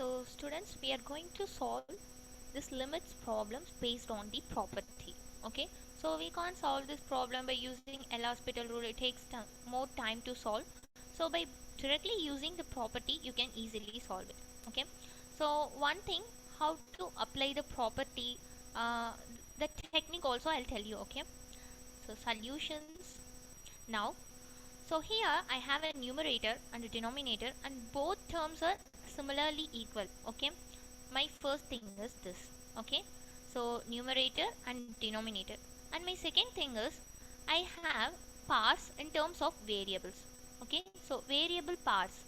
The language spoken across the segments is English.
So students, we are going to solve this limits problems based on the property. Okay, so we can't solve this problem by using L'Hospital rule. It takes more time to solve. So by directly using the property, you can easily solve it. Okay, so one thing, how to apply the property, uh, the technique also I'll tell you. Okay, so solutions now. So here I have a numerator and a denominator, and both terms are similarly equal. Okay, my first thing is this. Okay, so numerator and denominator, and my second thing is I have parts in terms of variables. Okay, so variable parts,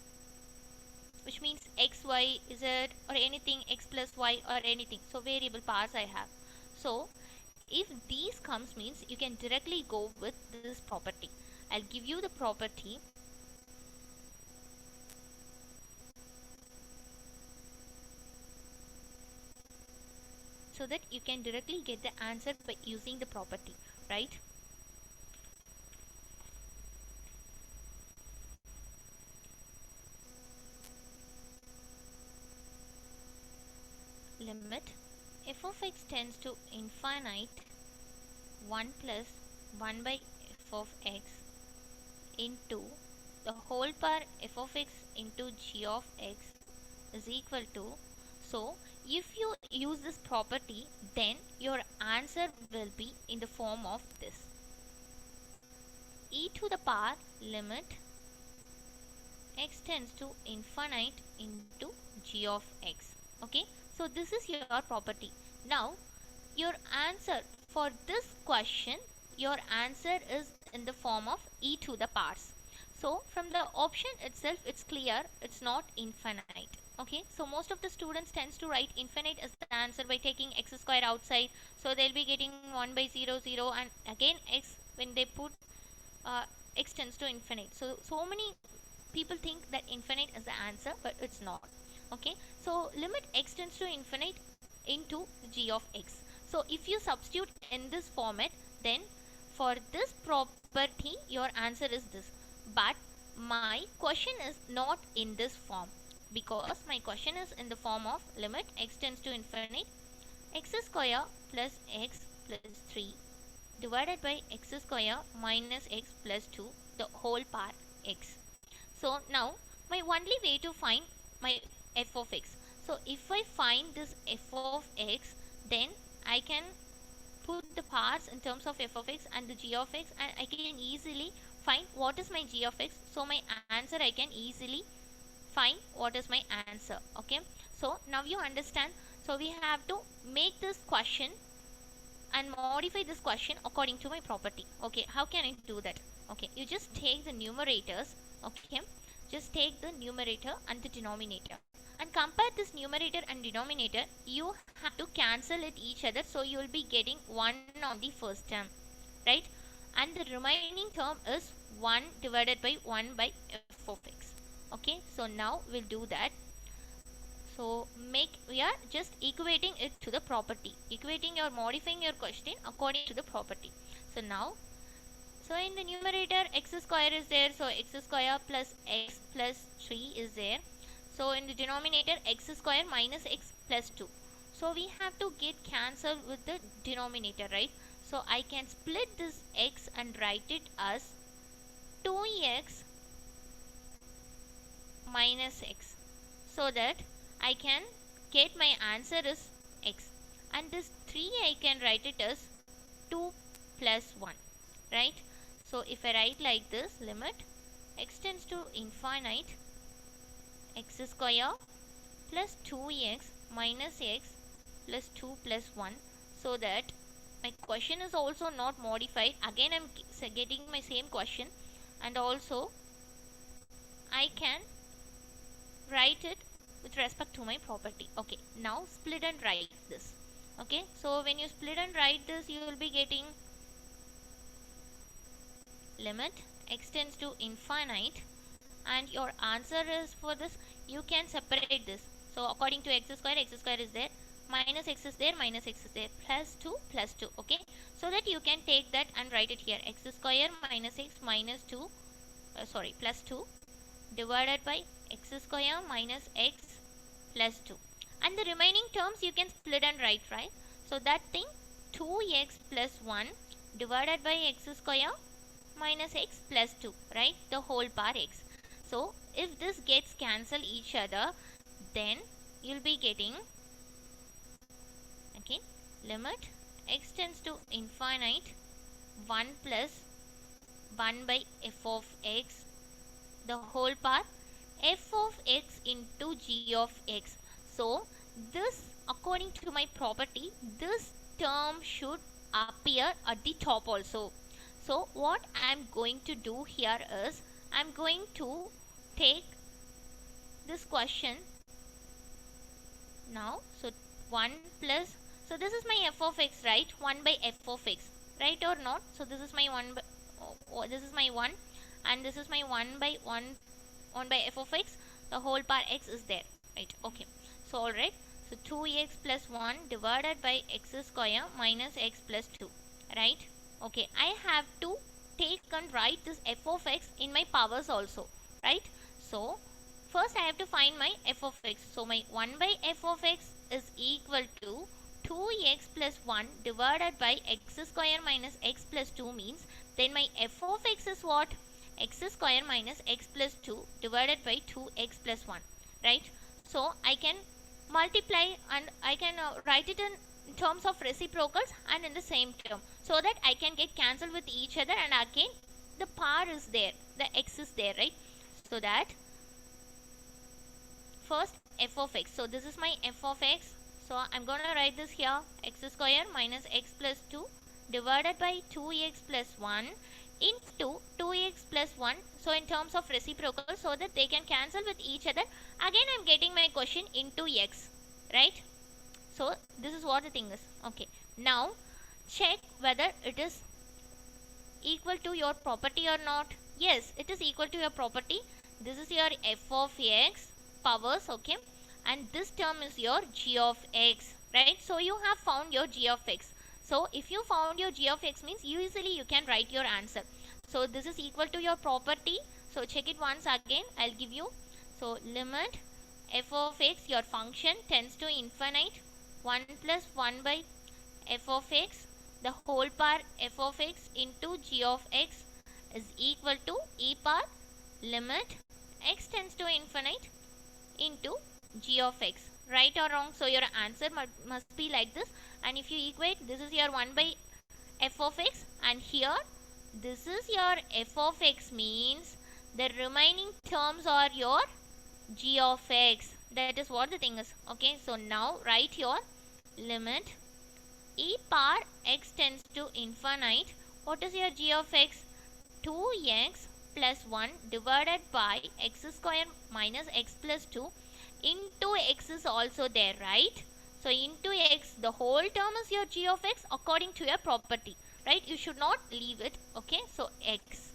which means x, y, z, or anything, x plus y or anything. So variable parts I have. So if these comes means you can directly go with this property. I'll give you the property. So that you can directly get the answer by using the property, right? Limit f of x tends to infinite 1 plus 1 by f of x into the whole power f of x into g of x is equal to. So if you use this property, then your answer will be in the form of this: e to the power limit x tends to infinite into g of x. Okay, so this is your property. Now your answer for this question, your answer is in the form of e to the powers. So from the option itself, it's clear it's not infinite. Okay, so most of the students tends to write infinite as the answer by taking x square outside, so they'll be getting 1 by 0 0, and again x when they put uh, x tends to infinite. So many people think that infinite is the answer, but it's not. Okay, so limit x tends to infinite into g of x. So if you substitute in this format, then for this property your answer is this. But my question is not in this form, because my question is in the form of limit x tends to infinite x square plus x plus 3 divided by x square minus x plus 2 the whole power x. So now my only way to find my f of x. So if I find this f of x, then I can put the parts in terms of f of x and the g of x, and I can easily find what is my g of x. So my answer, I can easily find what is my answer. Okay, so now you understand. So we have to make this question and modify this question according to my property. Okay, how can I do that? Okay, you just take the numerators. Okay, just take the numerator and the denominator and compare this numerator and denominator. You have to cancel it each other, so you will be getting 1 on the first term, right? And the remaining term is 1 divided by 1 by f of x. Okay, so now we'll do that. So we are just equating it to the property, equating or modifying your question according to the property. So now, so in the numerator x square is there, so x square plus x plus 3 is there. So in the denominator x square minus x plus 2. So we have to get cancelled with the denominator, right? So I can split this x and write it as 2x minus x, so that I can get my answer is x, and this 3 I can write it as 2 plus 1, right? So if I write like this, limit x tends to infinite x square plus 2x minus x plus 2 plus 1, so that my question is also not modified. Again I'm getting my same question, and also I can write it with respect to my property. Okay, now split and write this. Okay, so when you split and write this, you will be getting limit x tends to infinite, and your answer is for this, you can separate this. So according to x square is there, minus x is there, minus x is there, plus 2 plus 2. Okay, so that you can take that and write it here: x square minus x minus 2, plus 2 divided by x square minus x plus 2. And the remaining terms you can split and write, right? So that thing 2x plus 1 divided by x square minus x plus 2, right? The whole power x. So if this gets cancel each other, then you'll be getting, okay, limit x tends to infinite 1 plus 1 by f of x, the whole power f of x into g of x. So this, according to my property, this term should appear at the top also. So what I am going to do here is, I am going to take this question now. So 1 plus, so this is my f of x, right? 1 by f of x, right or not? So this is my 1 by, this is my 1, and this is my 1 by 1 by f of x, the whole power x is there, right? Okay, so alright, so 2x plus 1 divided by x square minus x plus 2, right? Okay, I have to take and write this f of x in my powers also, right? So first I have to find my f of x. So my 1 by f of x is equal to 2x plus 1 divided by x square minus x plus 2 means, then my f of x is what? X square minus x plus 2 divided by 2x plus 1, right? So I can multiply and I can write it in terms of reciprocals and in the same term, so that I can get cancelled with each other, and again the power is there, the x is there, right? So that first f of x, so this is my f of x, so I'm gonna write this here, x square minus x plus 2 divided by 2x plus 1 into 2x plus 1, so in terms of reciprocal, so that they can cancel with each other. Again I'm getting my question into x, right? So this is what the thing is. Okay, now check whether it is equal to your property or not. Yes, it is equal to your property. This is your f of x powers, okay, and this term is your g of x, right? So you have found your g of x. So if you found your g of x means easily you can write your answer. So this is equal to your property. So check it once again, I'll give you. So limit f of x, your function tends to infinite 1 plus 1 by f of x, the whole power f of x into g of x is equal to e power limit x tends to infinite into g of x, right or wrong? So your answer must be like this, and if you equate, this is your 1 by f of x, and here this is your f of x, means the remaining terms are your g of x. That is what the thing is. Okay, so now write your limit e power x tends to infinite. What is your g of x? 2x plus 1 divided by x square minus x plus 2 into x is also there, right? So into x, the whole term is your g of x according to your property, right? You should not leave it. Okay, so x.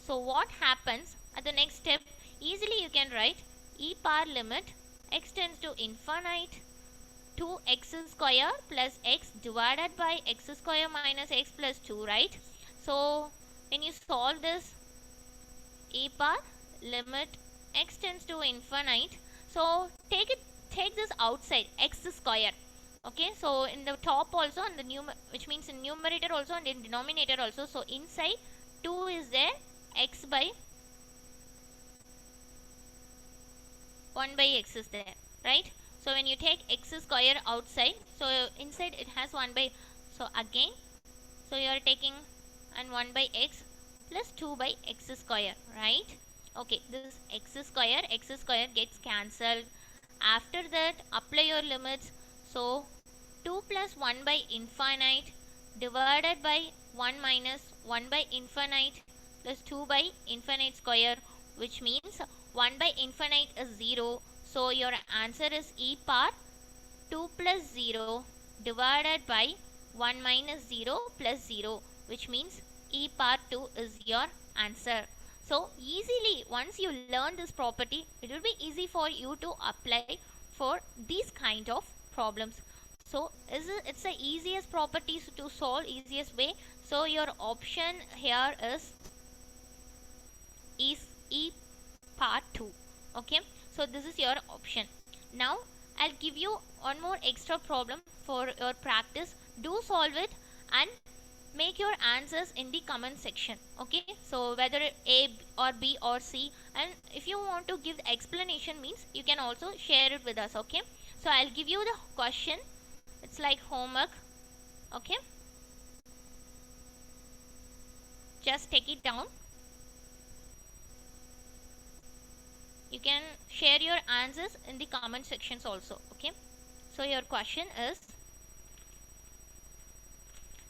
So what happens at the next step? Easily you can write e power limit x tends to infinite 2x square plus x divided by x square minus x plus 2, right? So when you solve this, e power limit x tends to infinite, so take this outside, x square. Okay, so in the top also, and the which means in numerator also and in denominator also. So inside 2 is there, x by 1 by x is there, right? So when you take x square outside, so inside it has 1 by, so again, so you are taking and 1 by x plus 2 by x square, right? Okay, this x square gets cancelled. After that, apply your limits. So 2 plus 1 by infinite divided by 1 minus 1 by infinite plus 2 by infinite square, which means 1 by infinite is 0. So your answer is e power 2 plus 0 divided by 1 minus 0 plus 0, which means e power 2 is your answer. So easily, once you learn this property, it will be easy for you to apply for these kind of problems. So it's the easiest properties to solve, easiest way. So your option here is e part 2. Okay, so this is your option. Now I'll give you one more extra problem for your practice. Do solve it and make your answers in the comment section. Okay, so whether A or B or C, and if you want to give the explanation means you can also share it with us. Okay, so I'll give you the question. It's like homework. Okay, just take it down. You can share your answers in the comment sections also. Okay, so your question is,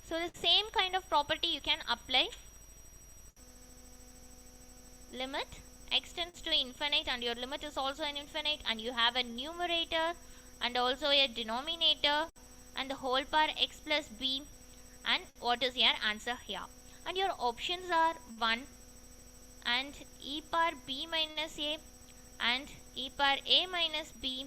so the same kind of property you can apply. Limit extends to infinite and your limit is also an infinite, and you have a numerator and also a denominator and the whole power x plus b, and what is your answer here? And your options are 1 and e power b minus a and e power a minus b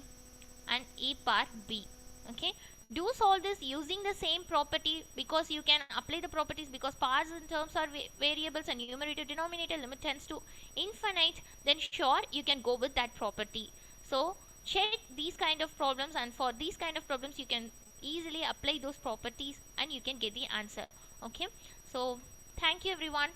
and e power b. Okay, do solve this using the same property, because you can apply the properties, because powers and terms are variables and numerator denominator limit tends to infinite, then sure you can go with that property. So check these kind of problems, and for these kind of problems you can easily apply those properties and you can get the answer. Okay, so thank you everyone.